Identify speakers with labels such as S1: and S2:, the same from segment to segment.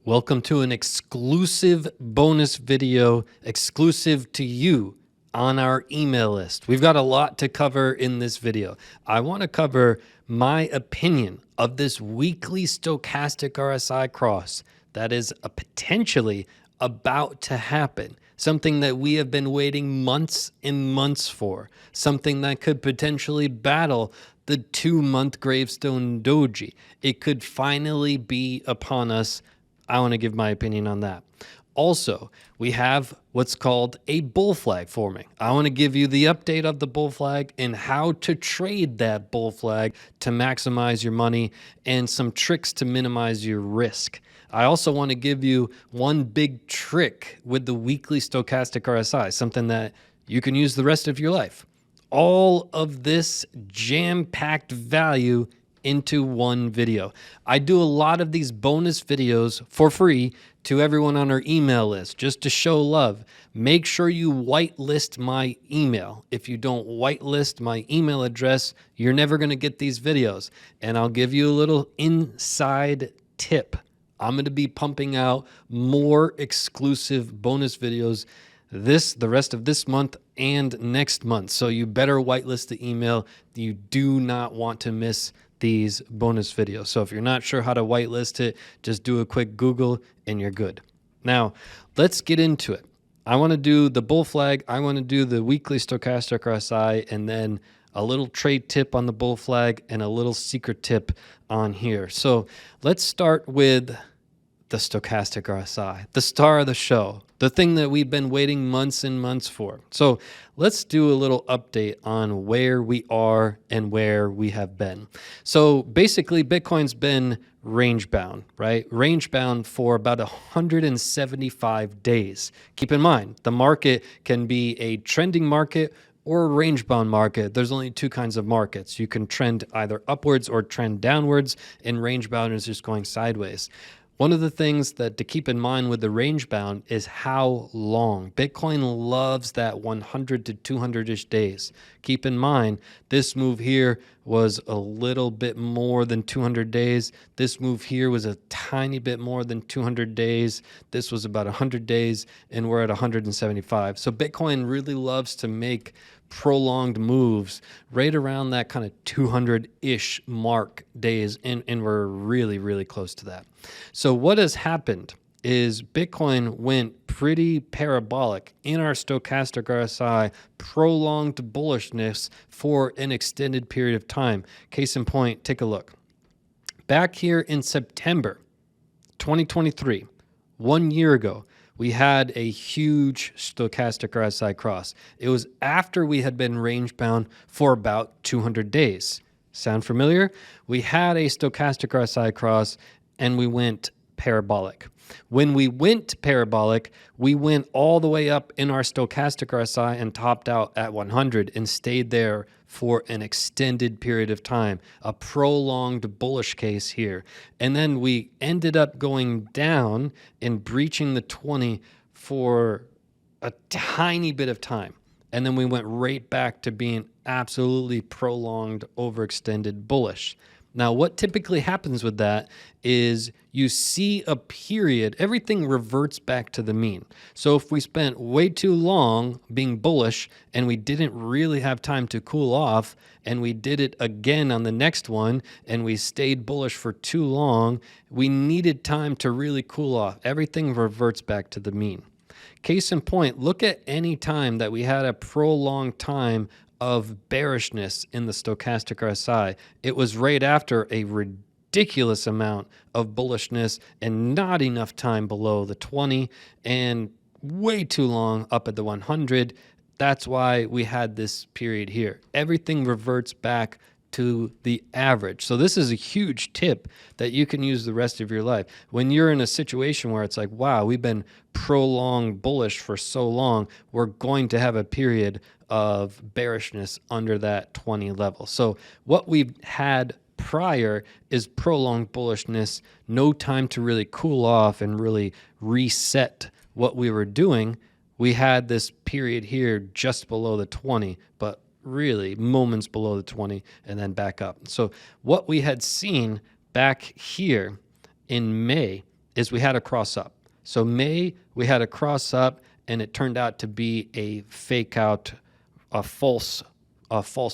S1: Welcome to an exclusive bonus video, exclusive to you on our email list. We've got a lot to cover in this video. I want to cover my opinion of this weekly stochastic RSI cross that is potentially about to happen. Something that we have been waiting months and months for. Something that could potentially battle the 2-month gravestone doji. It could finally be upon us. I want to give my opinion on that. Also, we have what's called a bull flag forming. I want to give you the update of the bull flag and how to trade that bull flag to maximize your money and some tricks to minimize your risk. I also want to give you one big trick with the weekly stochastic RSI, something that you can use the rest of your life. All of this jam-packed value into one video. I do a lot of these bonus videos for free to everyone on our email list just to show love. Make sure you whitelist my email. If you don't whitelist my email address, you're never going to get these videos. And I'll give you a little inside tip. I'm going to be pumping out more exclusive bonus videos the rest of this month and next month. So you better whitelist the email. You do not want to miss these bonus videos. So if you're not sure how to whitelist it, just do a quick Google and you're good. Now, let's get into it. I want to do the bull flag. I want to do the weekly stochastic RSI, and then a little trade tip on the bull flag and a little secret tip on here. So let's start with the stochastic RSI, the star of the show, the thing that we've been waiting months and months for. So let's do a little update on where we are and where we have been. So basically, Bitcoin's been range bound, right? Range bound for about 175 days. Keep in mind, the market can be a trending market or a range bound market. There's only two kinds of markets. You can trend either upwards or trend downwards, and range bound is just going sideways. One of the things that to keep in mind with the range bound is how long. Bitcoin loves that 100 to 200-ish days. Keep in mind, this move here was a little bit more than 200 days. This move here was a tiny bit more than 200 days. This was about 100 days, and we're at 175. So Bitcoin really loves to make prolonged moves right around that kind of 200-ish mark days, and we're really, really close to that. So what has happened is Bitcoin went pretty parabolic in our stochastic RSI, prolonged bullishness for an extended period of time. Case in point, take a look. Back here in September 2023, 1 year ago, we had a huge stochastic RSI cross. It was after we had been range bound for about 200 days. Sound familiar? We had a stochastic RSI cross and we went parabolic. When we went parabolic, we went all the way up in our stochastic RSI and topped out at 100 and stayed there for an extended period of time, a prolonged bullish case here. And then we ended up going down and breaching the 20 for a tiny bit of time. And then we went right back to being absolutely prolonged, overextended bullish. Now, what typically happens with that is you see a period, everything reverts back to the mean. So if we spent way too long being bullish and we didn't really have time to cool off, and we did it again on the next one and we stayed bullish for too long, we needed time to really cool off. Everything reverts back to the mean. Case in point, look at any time that we had a prolonged time of bearishness in the stochastic RSI. It was right after a ridiculous amount of bullishness and not enough time below the 20 and way too long up at the 100. That's why we had this period here. Everything reverts back to the average. So this is a huge tip that you can use the rest of your life. When you're in a situation where it's like, wow, we've been prolonged bullish for so long, we're going to have a period of bearishness under that 20 level. So what we've had prior is prolonged bullishness, no time to really cool off and really reset what we were doing. We had this period here just below the 20, but really moments below the 20 and then back up. So what we had seen back here in May is we had a cross up. So May, we had a cross up, and it turned out to be a fake out, a false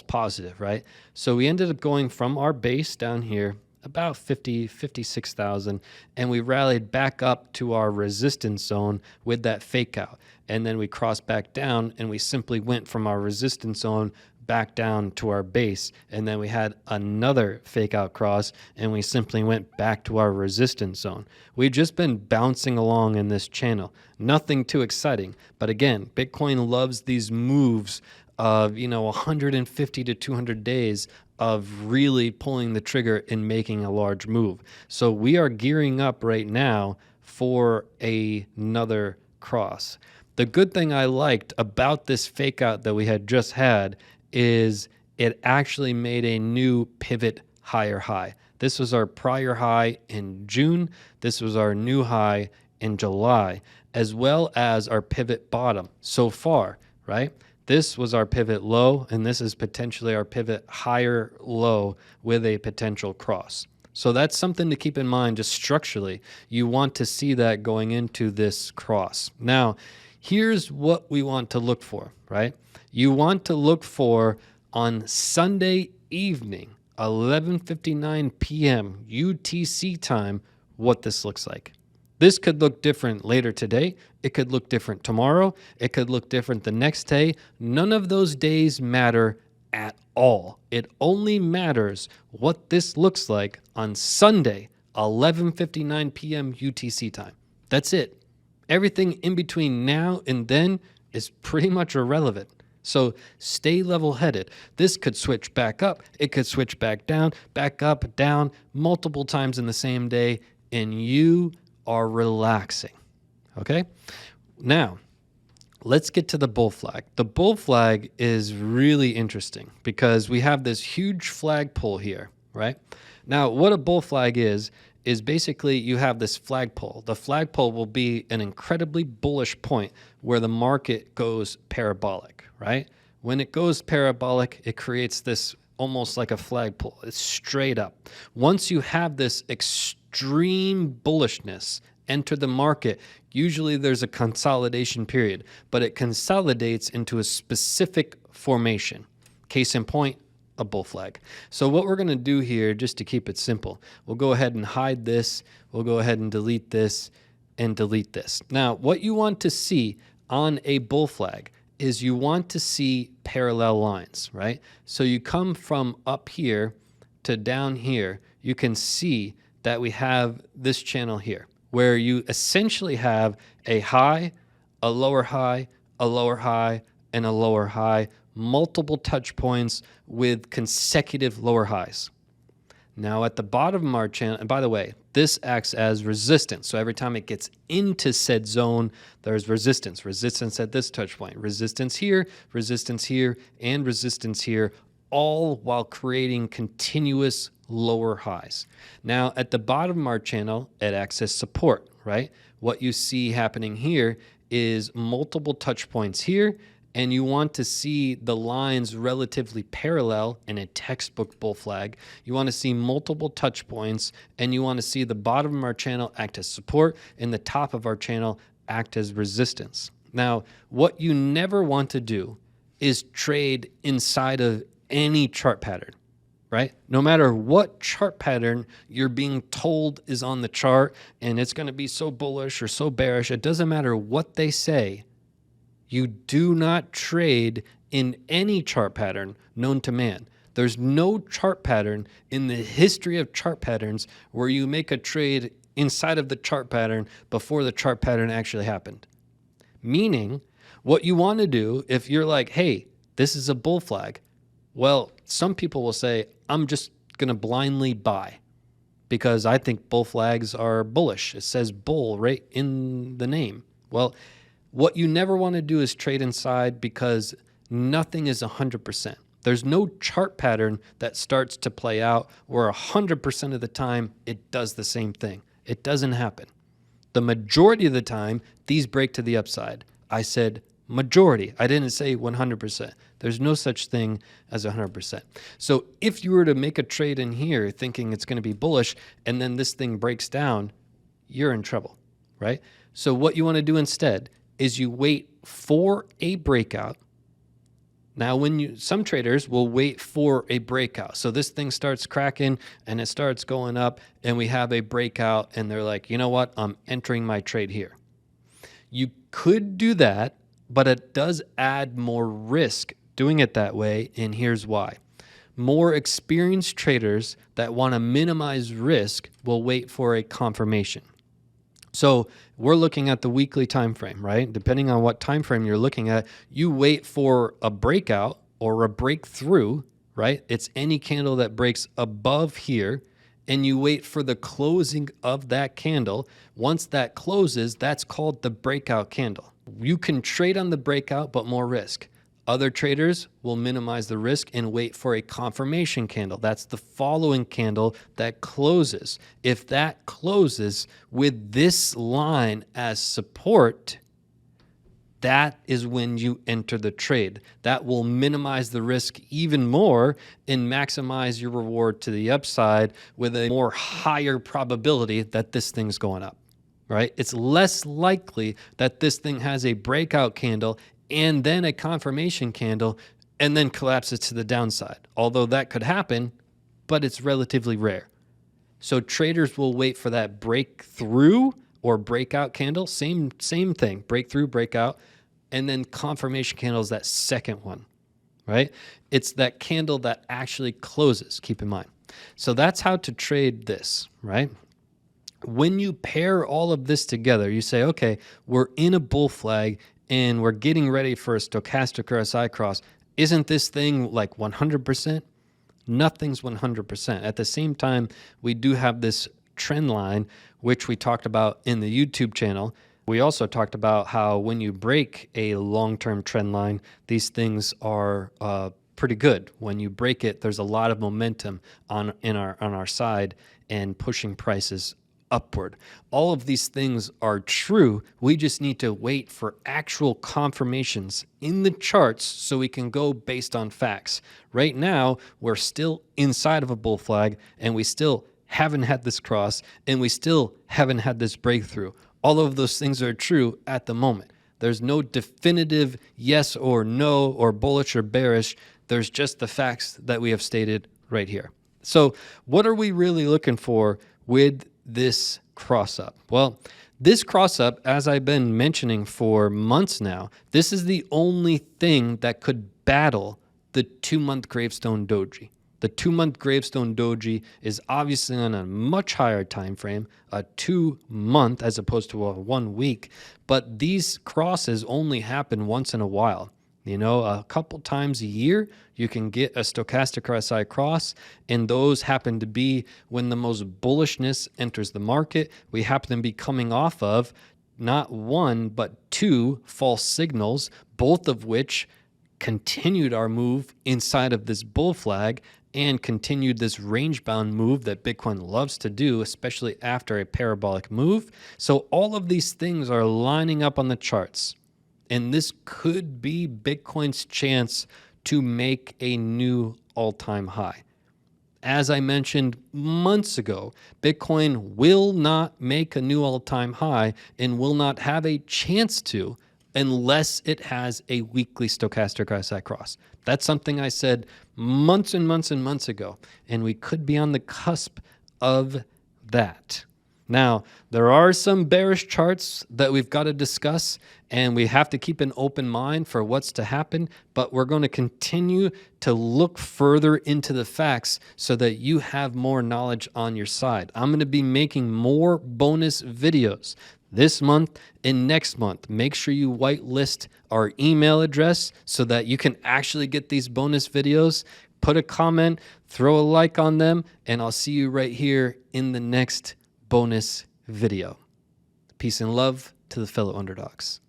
S1: positive, right? So we ended up going from our base down here, about 56,000, and we rallied back up to our resistance zone with that fake out. And then we crossed back down, and we simply went from our resistance zone back down to our base, and then we had another fake out cross, and we simply went back to our resistance zone. We've just been bouncing along in this channel. Nothing too exciting, but again, Bitcoin loves these moves of 150 to 200 days of really pulling the trigger and making a large move. So we are gearing up right now for another cross. The good thing I liked about this fake out that we had just had is it actually made a new pivot higher high. This was our prior high in June. This was our new high in July, as well as our pivot bottom so far, right? This was our pivot low, and this is potentially our pivot higher low with a potential cross. So that's something to keep in mind just structurally. You want to see that going into this cross. Now, here's what we want to look for, right? You want to look for on Sunday evening, 11:59 p.m. UTC time, what this looks like. This could look different later today. It could look different tomorrow. It could look different the next day. None of those days matter at all. It only matters what this looks like on Sunday, 11:59 p.m. UTC time. That's it. Everything in between now and then is pretty much irrelevant. So stay level-headed. This could switch back up. It could switch back down, back up, down, multiple times in the same day, and you are relaxing. Okay? Now, let's get to the bull flag. The bull flag is really interesting because we have this huge flagpole here, right? Now, what a bull flag is basically you have this flagpole. The flagpole will be an incredibly bullish point where the market goes parabolic, right? When it goes parabolic, it creates this almost like a flagpole. It's straight up. Once you have this extreme bullishness enter the market, usually there's a consolidation period, but it consolidates into a specific formation. Case in point, a bull flag. So what we're going to do here, just to keep it simple, we'll go ahead and hide this. We'll go ahead and delete this and delete this. Now, what you want to see on a bull flag is you want to see parallel lines, right? So you come from up here to down here, you can see that we have this channel here, where you essentially have a high, a lower high, a lower high, and a lower high, multiple touch points with consecutive lower highs. Now at the bottom of our channel, and by the way, this acts as resistance. So every time it gets into said zone, there's resistance. Resistance at this touch point, resistance here, and resistance here, all while creating continuous lower highs. Now at the bottom of our channel, it acts as support, right? What you see happening here is multiple touch points here, and you want to see the lines relatively parallel in a textbook bull flag. You want to see multiple touch points, and you want to see the bottom of our channel act as support and the top of our channel act as resistance. Now, what you never want to do is trade inside of any chart pattern, right? No matter what chart pattern you're being told is on the chart and it's going to be so bullish or so bearish, it doesn't matter what they say. You do not trade in any chart pattern known to man. There's no chart pattern in the history of chart patterns where you make a trade inside of the chart pattern before the chart pattern actually happened. Meaning, what you want to do if you're like, hey, this is a bull flag, well, some people will say, I'm just going to blindly buy because I think bull flags are bullish. It says bull right in the name. Well, what you never want to do is trade inside because nothing is 100%. There's no chart pattern that starts to play out where 100% of the time it does the same thing. It doesn't happen. The majority of the time, these break to the upside. I said majority. I didn't say 100%. There's no such thing as 100%. So if you were to make a trade in here thinking it's going to be bullish and then this thing breaks down, you're in trouble, right? So what you want to do instead is you wait for a breakout. Now, some traders will wait for a breakout. So this thing starts cracking and it starts going up and we have a breakout and they're like, you know what? I'm entering my trade here. You could do that, but it does add more risk doing it that way. And here's why. More experienced traders that want to minimize risk will wait for a confirmation. So we're looking at the weekly time frame, right? Depending on what time frame you're looking at, you wait for a breakout or a breakthrough, right? It's any candle that breaks above here, and you wait for the closing of that candle. Once that closes, that's called the breakout candle. You can trade on the breakout, but more risk. Other traders will minimize the risk and wait for a confirmation candle. That's the following candle that closes. If that closes with this line as support, that is when you enter the trade. That will minimize the risk even more and maximize your reward to the upside with a more higher probability that this thing's going up, right? It's less likely that this thing has a breakout candle and then a confirmation candle, and then collapses to the downside. Although that could happen, but it's relatively rare. So traders will wait for that breakthrough or breakout candle, same thing, breakthrough, breakout, and then confirmation candle is that second one, right? It's that candle that actually closes, keep in mind. So that's how to trade this, right? When you pair all of this together, you say, okay, we're in a bull flag, and we're getting ready for a stochastic RSI cross. Isn't this thing like 100%? Nothing's 100%. At the same time, we do have this trend line, which we talked about in the YouTube channel. We also talked about how when you break a long-term trend line, these things are pretty good. When you break it, there's a lot of momentum on our side and pushing prices upward. All of these things are true. We just need to wait for actual confirmations in the charts so we can go based on facts. Right now, we're still inside of a bull flag and we still haven't had this cross and we still haven't had this breakthrough. All of those things are true at the moment. There's no definitive yes or no or bullish or bearish. There's just the facts that we have stated right here. So what are we really looking for with this cross up? Well, this cross up, as I've been mentioning for months now, this is the only thing that could battle the 2-month gravestone doji. The 2-month gravestone doji is obviously on a much higher time frame, a 2-month as opposed to a 1 week, but these crosses only happen once in a while. You know, a couple times a year, you can get a stochastic RSI cross, and those happen to be when the most bullishness enters the market. We happen to be coming off of not one, but 2 false signals, both of which continued our move inside of this bull flag and continued this range-bound move that Bitcoin loves to do, especially after a parabolic move. So all of these things are lining up on the charts. And this could be Bitcoin's chance to make a new all-time high. As I mentioned months ago, Bitcoin will not make a new all-time high and will not have a chance to unless it has a weekly stochastic RSI cross. That's something I said months and months and months ago, and we could be on the cusp of that. Now, there are some bearish charts that we've got to discuss, and we have to keep an open mind for what's to happen, but we're going to continue to look further into the facts so that you have more knowledge on your side. I'm going to be making more bonus videos this month and next month. Make sure you whitelist our email address so that you can actually get these bonus videos. Put a comment, throw a like on them, and I'll see you right here in the next bonus video. Peace and love to the fellow underdogs.